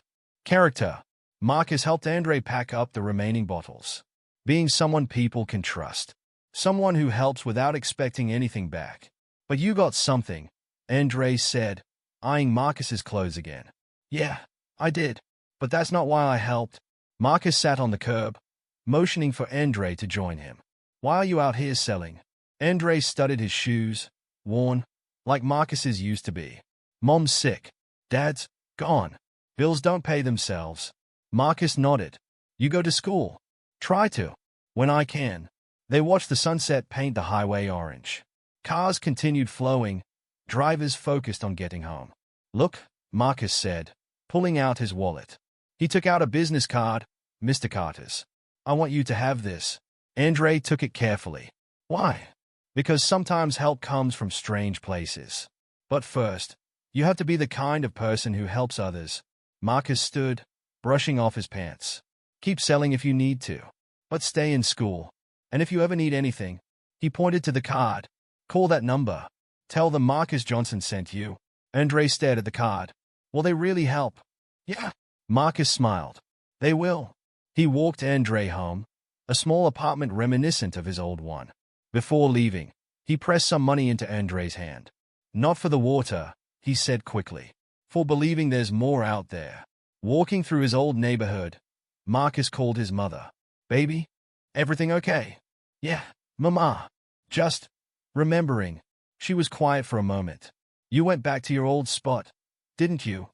Character. Marcus helped Andre pack up the remaining bottles. Being someone people can trust. Someone who helps without expecting anything back. But you got something, Andre said, eyeing Marcus's clothes again. Yeah, I did. But that's not why I helped. Marcus sat on the curb, motioning for Andre to join him. Why are you out here selling? Andre studied his shoes, worn, like Marcus's used to be. Mom's sick. Dad's gone. Bills don't pay themselves. Marcus nodded. You go to school? Try to. When I can. They watched the sunset paint the highway orange. Cars continued flowing, drivers focused on getting home. Look, Marcus said, pulling out his wallet. He took out a business card, Mr. Carter's. I want you to have this. Andre took it carefully. Why? Because sometimes help comes from strange places. But first, you have to be the kind of person who helps others. Marcus stood, brushing off his pants. Keep selling if you need to. But stay in school. And if you ever need anything, he pointed to the card. Call that number. Tell them Marcus Johnson sent you. Andre stared at the card. Will they really help? Yeah. Marcus smiled. They will. He walked Andre home, a small apartment reminiscent of his old one. Before leaving, he pressed some money into Andre's hand. Not for the water, he said quickly. For believing there's more out there. Walking through his old neighborhood, Marcus called his mother. Baby? Everything okay? Yeah, Mama. Just remembering. She was quiet for a moment. You went back to your old spot, didn't you?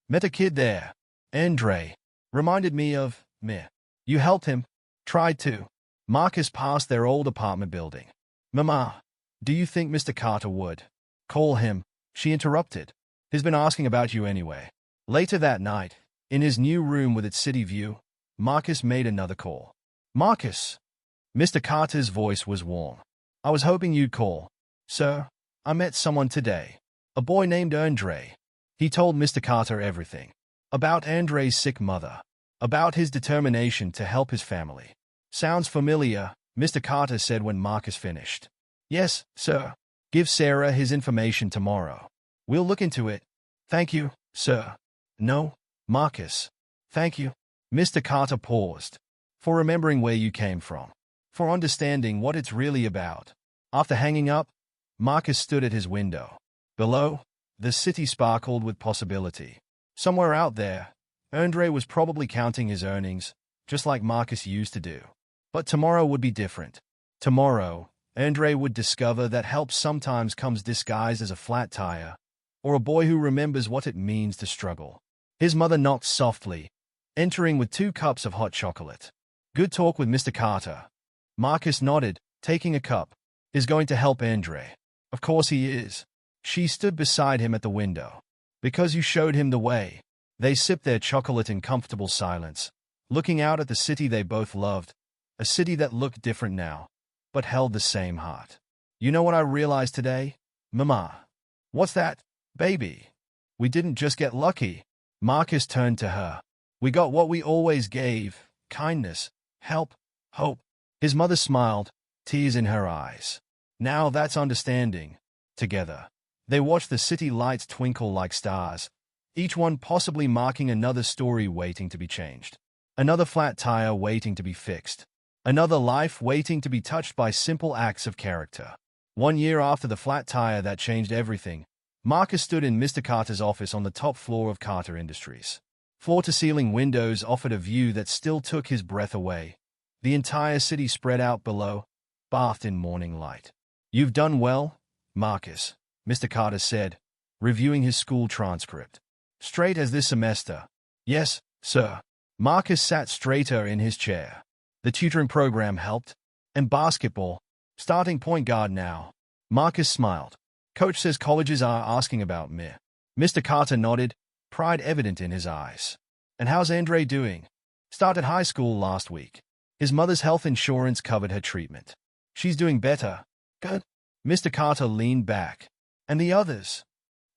Met a kid there. Andre. Reminded me of me. You helped him? Tried to. Marcus passed their old apartment building. Mama, do you think Mr. Carter would call him? She interrupted. He's been asking about you anyway. Later that night, in his new room with its city view, Marcus made another call. Marcus. Mr. Carter's voice was warm. I was hoping you'd call. Sir, I met someone today. A boy named Andre. He told Mr. Carter everything. About Andre's sick mother. About his determination to help his family. Sounds familiar, Mr. Carter said when Marcus finished. Yes, sir. Give Sarah his information tomorrow. We'll look into it. Thank you, sir. No, Marcus. Thank you. Mr. Carter paused. For remembering where you came from. For understanding what it's really about. After hanging up, Marcus stood at his window. Below, the city sparkled with possibility. Somewhere out there, Andre was probably counting his earnings, just like Marcus used to do. But tomorrow would be different. Tomorrow, Andre would discover that help sometimes comes disguised as a flat tire, or a boy who remembers what it means to struggle. His mother knocked softly, entering with 2 cups of hot chocolate. "Good talk with Mr. Carter." Marcus nodded, taking a cup. "Is going to help Andre." "Of course he is." She stood beside him at the window. "Because you showed him the way." They sipped their chocolate in comfortable silence, looking out at the city they both loved, a city that looked different now, but held the same heart. "You know what I realized today, Mama?" "What's that, baby?" "We didn't just get lucky." Marcus turned to her. "We got what we always gave: kindness, help, hope." His mother smiled, tears in her eyes. "Now that's understanding." Together, they watched the city lights twinkle like stars, each one possibly marking another story waiting to be changed. Another flat tire waiting to be fixed. Another life waiting to be touched by simple acts of character. 1 year after the flat tire that changed everything, Marcus stood in Mr. Carter's office on the top floor of Carter Industries. Floor-to-ceiling windows offered a view that still took his breath away. The entire city spread out below, bathed in morning light. "You've done well, Marcus," Mr. Carter said, reviewing his school transcript. "Straight as this semester." "Yes, sir." Marcus sat straighter in his chair. "The tutoring program helped. And basketball. Starting point guard now." Marcus smiled. "Coach says colleges are asking about me." Mr. Carter nodded, pride evident in his eyes. "And how's Andre doing?" "Started high school last week. His mother's health insurance covered her treatment." "She's doing better." "Good." Mr. Carter leaned back. "And the others?"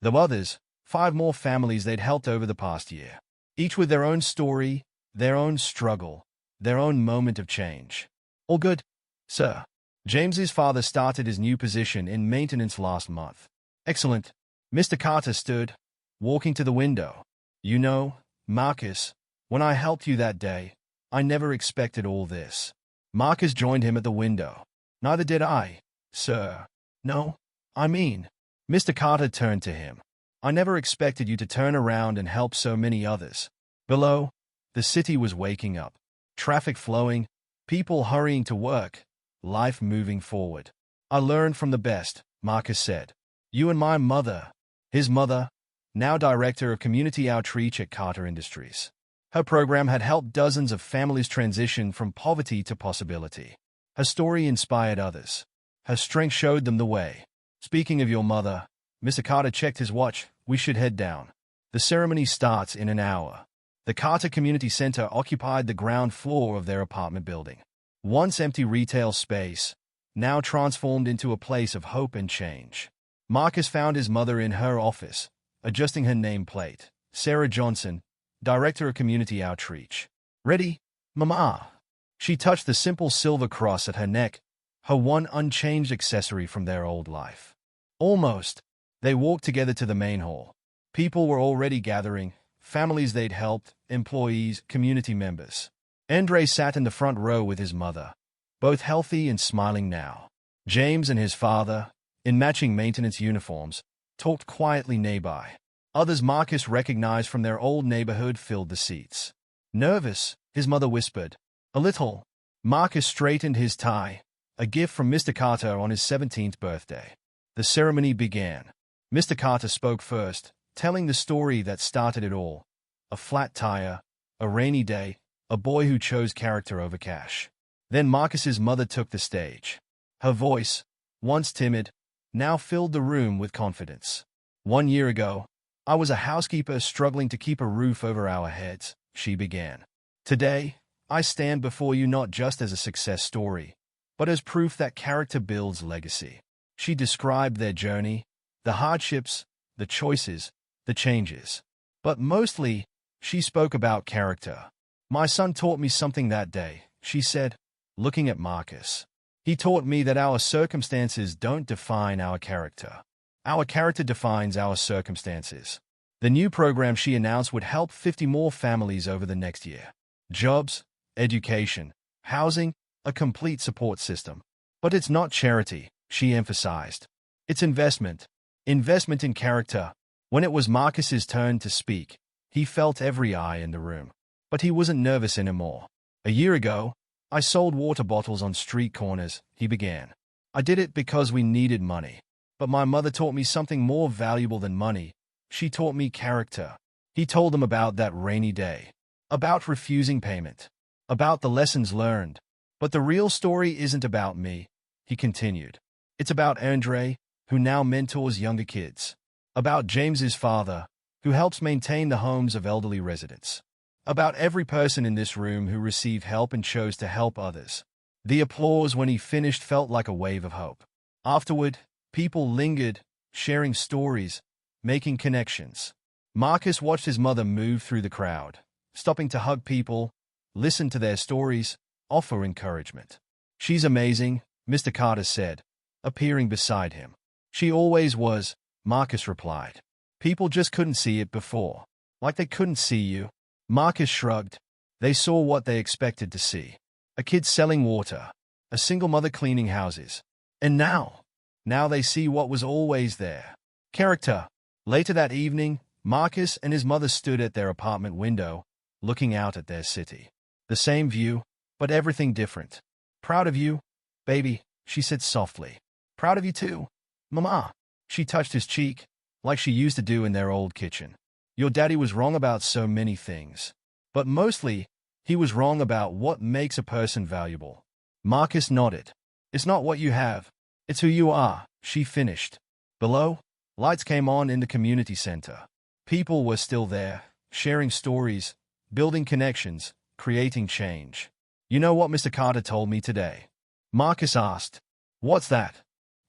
"The others, 5 more families they'd helped over the past year. Each with their own story, their own struggle, their own moment of change." "All good, sir." James's father started his new position in maintenance last month. "Excellent." Mr. Carter stood, walking to the window. "You know, Marcus, when I helped you that day, I never expected all this." Marcus joined him at the window. "Neither did I, sir." "No, I mean," Mr. Carter turned to him, "I never expected you to turn around and help so many others." Below, the city was waking up. Traffic flowing, people hurrying to work, life moving forward. "I learned from the best," Marcus said. "You and my mother." His mother, now director of community outreach at Carter Industries. Her program had helped dozens of families transition from poverty to possibility. Her story inspired others. Her strength showed them the way. "Speaking of your mother," Mr. Carter checked his watch, "we should head down. The ceremony starts in an hour." The Carter Community Center occupied the ground floor of their apartment building. Once empty retail space, now transformed into a place of hope and change. Marcus found his mother in her office, adjusting her nameplate. Sarah Johnson, Director of Community Outreach. "Ready, Mama?" She touched the simple silver cross at her neck, her one unchanged accessory from their old life. Almost. They walked together to the main hall. People were already gathering, families they'd helped, employees, community members. Andre sat in the front row with his mother, both healthy and smiling now. James and his father, in matching maintenance uniforms, talked quietly nearby. Others Marcus recognized from their old neighborhood filled the seats. "Nervous," his mother whispered. "A little." Marcus straightened his tie, a gift from Mr. Carter on his 17th birthday. The ceremony began. Mr. Carter spoke first, telling the story that started it all. A flat tire, a rainy day, a boy who chose character over cash. Then Marcus's mother took the stage. Her voice, once timid, now filled the room with confidence. "1 year ago, I was a housekeeper struggling to keep a roof over our heads," she began. "Today, I stand before you not just as a success story, but as proof that character builds legacy." She described their journey, the hardships, the choices, the changes. But mostly, she spoke about character. "My son taught me something that day," she said, looking at Marcus. "He taught me that our circumstances don't define our character. Our character defines our circumstances." The new program she announced would help 50 more families over the next year. Jobs, education, housing, a complete support system. But it's not charity, she emphasized. It's investment. Investment in character. When it was Marcus's turn to speak, he felt every eye in the room. But he wasn't nervous anymore. "A year ago, I sold water bottles on street corners," he began. I did it because we needed money. But my mother taught me something more valuable than money. She taught me character. He told them about that rainy day, about refusing payment, about the lessons learned. But the real story isn't about me, he continued. It's about Andre, who now mentors younger kids. About James's father, who helps maintain the homes of elderly residents. About every person in this room who received help and chose to help others. The applause when he finished felt like a wave of hope. Afterward, people lingered, sharing stories, making connections. Marcus watched his mother move through the crowd, stopping to hug people, listen to their stories, offer encouragement. She's amazing, Mr. Carter said, appearing beside him. She always was, Marcus replied. People just couldn't see it before. Like they couldn't see you. Marcus shrugged. They saw what they expected to see. A kid selling water. A single mother cleaning houses. And now they see what was always there. Character. Later that evening, Marcus and his mother stood at their apartment window, looking out at their city. The same view, but everything different. Proud of you, baby, she said softly. Proud of you too, Mama. She touched his cheek, like she used to do in their old kitchen. Your daddy was wrong about so many things. But mostly, he was wrong about what makes a person valuable. Marcus nodded. It's not what you have. It's who you are, she finished. Below, lights came on in the community center. People were still there, sharing stories, building connections, creating change. You know what Mr. Carter told me today? Marcus asked. What's that?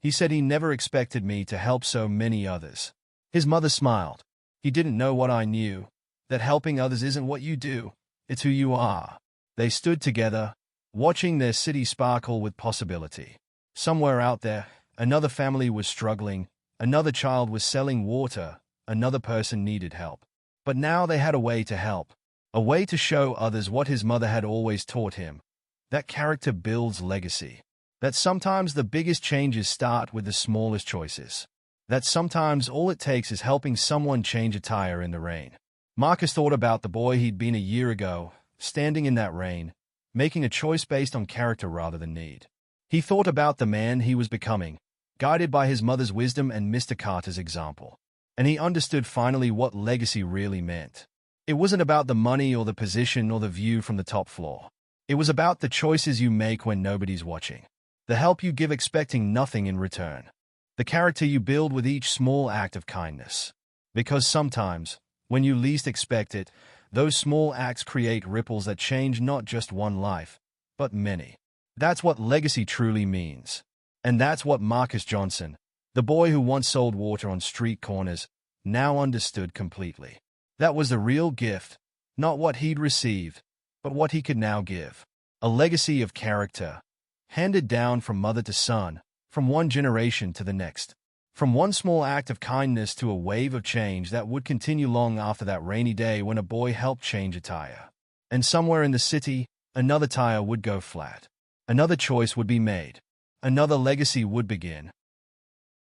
He said he never expected me to help so many others. His mother smiled. He didn't know what I knew, that helping others isn't what you do, it's who you are. They stood together, watching their city sparkle with possibility. Somewhere out there, another family was struggling, another child was selling water, another person needed help. But now they had a way to help, a way to show others what his mother had always taught him. That character builds legacy. That sometimes the biggest changes start with the smallest choices. That sometimes all it takes is helping someone change a tire in the rain. Marcus thought about the boy he'd been a year ago, standing in that rain, making a choice based on character rather than need. He thought about the man he was becoming, guided by his mother's wisdom and Mr. Carter's example. And he understood finally what legacy really meant. It wasn't about the money or the position or the view from the top floor. It was about the choices you make when nobody's watching. The help you give expecting nothing in return. The character you build with each small act of kindness. Because sometimes, when you least expect it, those small acts create ripples that change not just one life, but many. That's what legacy truly means. And that's what Marcus Johnson, the boy who once sold water on street corners, now understood completely. That was the real gift, not what he'd received, but what he could now give. A legacy of character, handed down from mother to son, from one generation to the next. From one small act of kindness to a wave of change that would continue long after that rainy day when a boy helped change a tire. And somewhere in the city, another tire would go flat. Another choice would be made. Another legacy would begin.